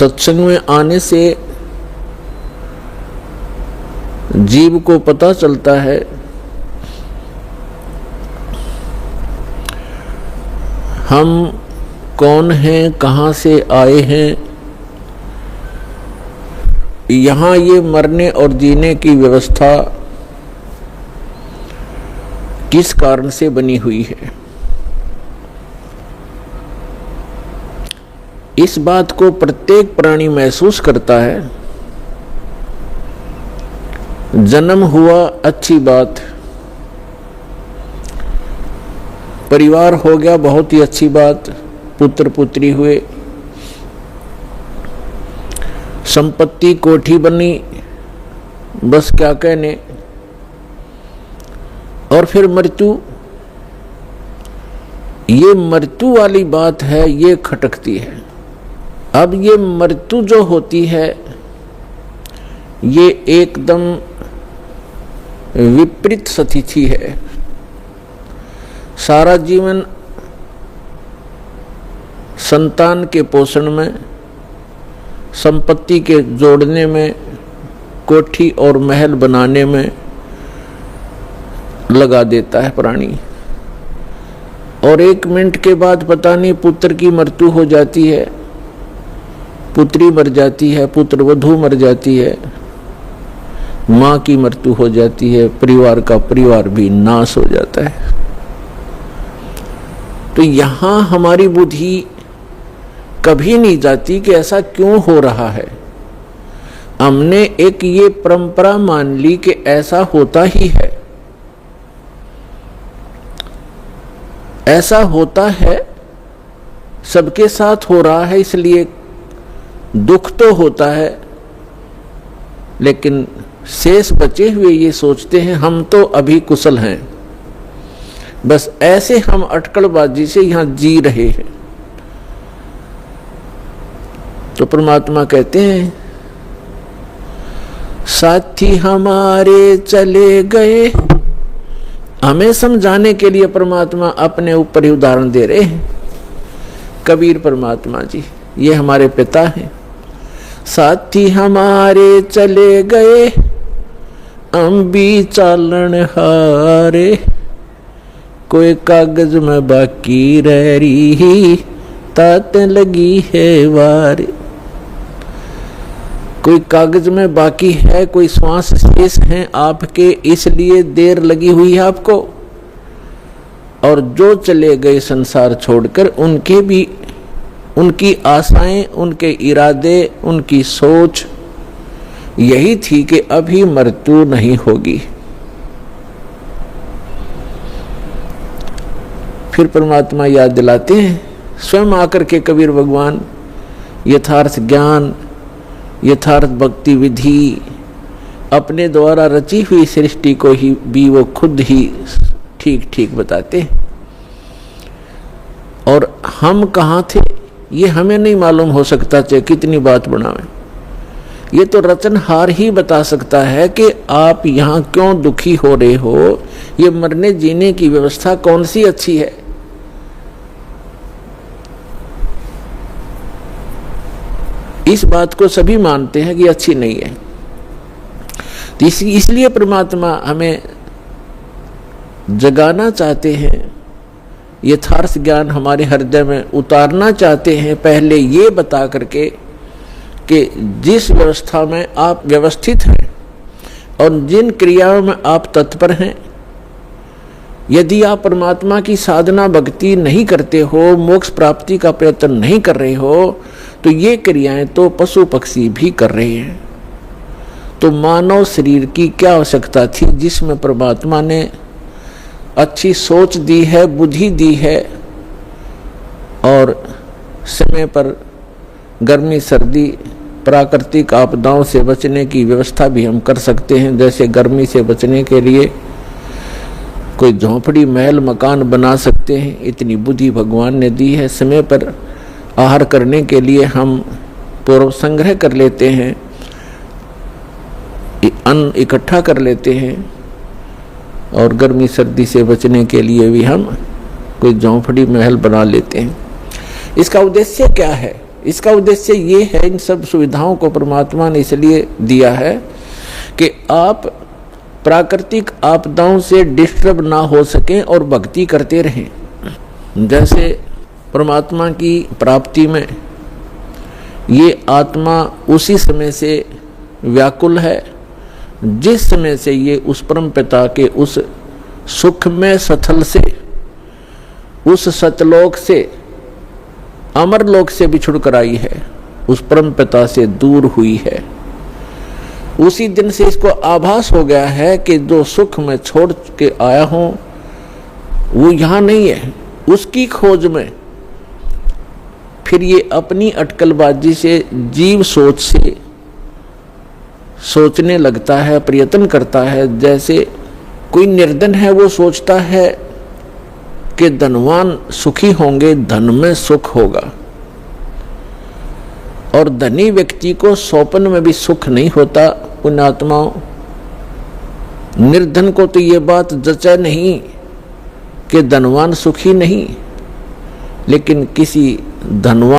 सत्संग में आने से जीव को पता चलता है हम कौन हैं, कहाँ से आए हैं, यहाँ ये मरने और जीने की व्यवस्था किस कारण से बनी हुई है। इस बात को प्रत्येक प्राणी महसूस करता है। जन्म हुआ अच्छी बात, परिवार हो गया बहुत ही अच्छी बात, पुत्र पुत्री हुए, संपत्ति कोठी बनी, बस क्या कहने, और फिर मृत्यु। ये मृत्यु वाली बात है, ये खटकती है। अब ये मृत्यु जो होती है ये एकदम विपरीत स्थिति है। सारा जीवन संतान के पोषण में, संपत्ति के जोड़ने में, कोठी और महल बनाने में लगा देता है प्राणी, और 1 मिनट के बाद पता नहीं पुत्र की मृत्यु हो जाती है, पुत्री मर जाती है, पुत्र वधू मर जाती है, माँ की मृत्यु हो जाती है, परिवार का परिवार भी नाश हो जाता है। तो यहाँ हमारी बुद्धि कभी नहीं जाती कि ऐसा क्यों हो रहा है। हमने एक ये परंपरा मान ली कि ऐसा होता ही है, ऐसा होता है, सबके साथ हो रहा है, इसलिए दुख तो होता है। लेकिन शेष बचे हुए ये सोचते हैं हम तो अभी कुशल हैं, बस ऐसे हम अटकलबाजी से यहां जी रहे हैं। तो परमात्मा कहते हैं साथी हमारे चले गए। हमें समझाने के लिए परमात्मा अपने ऊपर ही उदाहरण दे रहे हैं। कबीर परमात्मा जी, ये हमारे पिता हैं। साथी हमारे चले गए, हम भी चालन हारे, कोई कागज में बाकी रह रही, तात लगी है वारे। कोई कागज में बाकी है, कोई श्वास शेष हैं आपके, इसलिए देर लगी हुई है आपको। और जो चले गए संसार छोड़कर, उनके भी, उनकी आशाएं, उनके इरादे, उनकी सोच यही थी कि अभी मृत्यु नहीं होगी। फिर परमात्मा याद दिलाते हैं, स्वयं आकर के कबीर भगवान यथार्थ ज्ञान, यथार्थ भक्ति विधि, अपने द्वारा रची हुई सृष्टि को ही भी वो खुद ही ठीक ठीक बताते हैं। और हम कहाँ थे ये हमें नहीं मालूम हो सकता, चाहे कितनी बात बनावे। ये तो रचनहार ही बता सकता है कि आप यहाँ क्यों दुखी हो रहे हो, ये मरने जीने की व्यवस्था कौन सी अच्छी है। इस बात को सभी मानते हैं कि अच्छी नहीं है। तो इसलिए परमात्मा हमें जगाना चाहते हैं, यथार्थ ज्ञान हमारे हृदय में उतारना चाहते हैं, पहले ये बता करके कि जिस व्यवस्था में आप व्यवस्थित हैं और जिन क्रियाओं में आप तत्पर हैं, यदि आप परमात्मा की साधना भक्ति नहीं करते हो, मोक्ष प्राप्ति का प्रयत्न नहीं कर रहे हो, तो ये क्रियाएं तो पशु पक्षी भी कर रहे हैं। तो मानव शरीर की क्या आवश्यकता थी, जिसमें परमात्मा ने अच्छी सोच दी है, बुद्धि दी है, और समय पर गर्मी सर्दी प्राकृतिक आपदाओं से बचने की व्यवस्था भी हम कर सकते हैं। जैसे गर्मी से बचने के लिए कोई झोंपड़ी महल मकान बना सकते हैं, इतनी बुद्धि भगवान ने दी है। समय पर आहार करने के लिए हम पूर्व संग्रह कर लेते हैं, अन्न इकट्ठा कर लेते हैं, और गर्मी सर्दी से बचने के लिए भी हम कोई झोंपड़ी महल बना लेते हैं। इसका उद्देश्य क्या है? इसका उद्देश्य ये है, इन सब सुविधाओं को परमात्मा ने इसलिए दिया है कि आप प्राकृतिक आपदाओं से डिस्टर्ब ना हो सकें और भक्ति करते रहें। जैसे परमात्मा की प्राप्ति में ये आत्मा उसी समय से व्याकुल है जिस समय से ये उस परम पिता के उस सुखमय स्थल से, उस सतलोक से, अमरलोक से बिछुड़ कर आई है, उस परम पिता से दूर हुई है। उसी दिन से इसको आभास हो गया है कि जो सुख मैं छोड़ के आया हूं वो यहां नहीं है। उसकी खोज में फिर ये अपनी अटकलबाजी से, जीव सोच से सोचने लगता है, प्रयत्न करता है। जैसे कोई निर्धन है, वो सोचता है कि धनवान सुखी होंगे, धन में सुख होगा, और धनी व्यक्ति को स्वप्न में भी सुख नहीं होता। पुण्यात्माओं, निर्धन को तो ये बात जचा नहीं कि धनवान सुखी नहीं, लेकिन किसी धनवान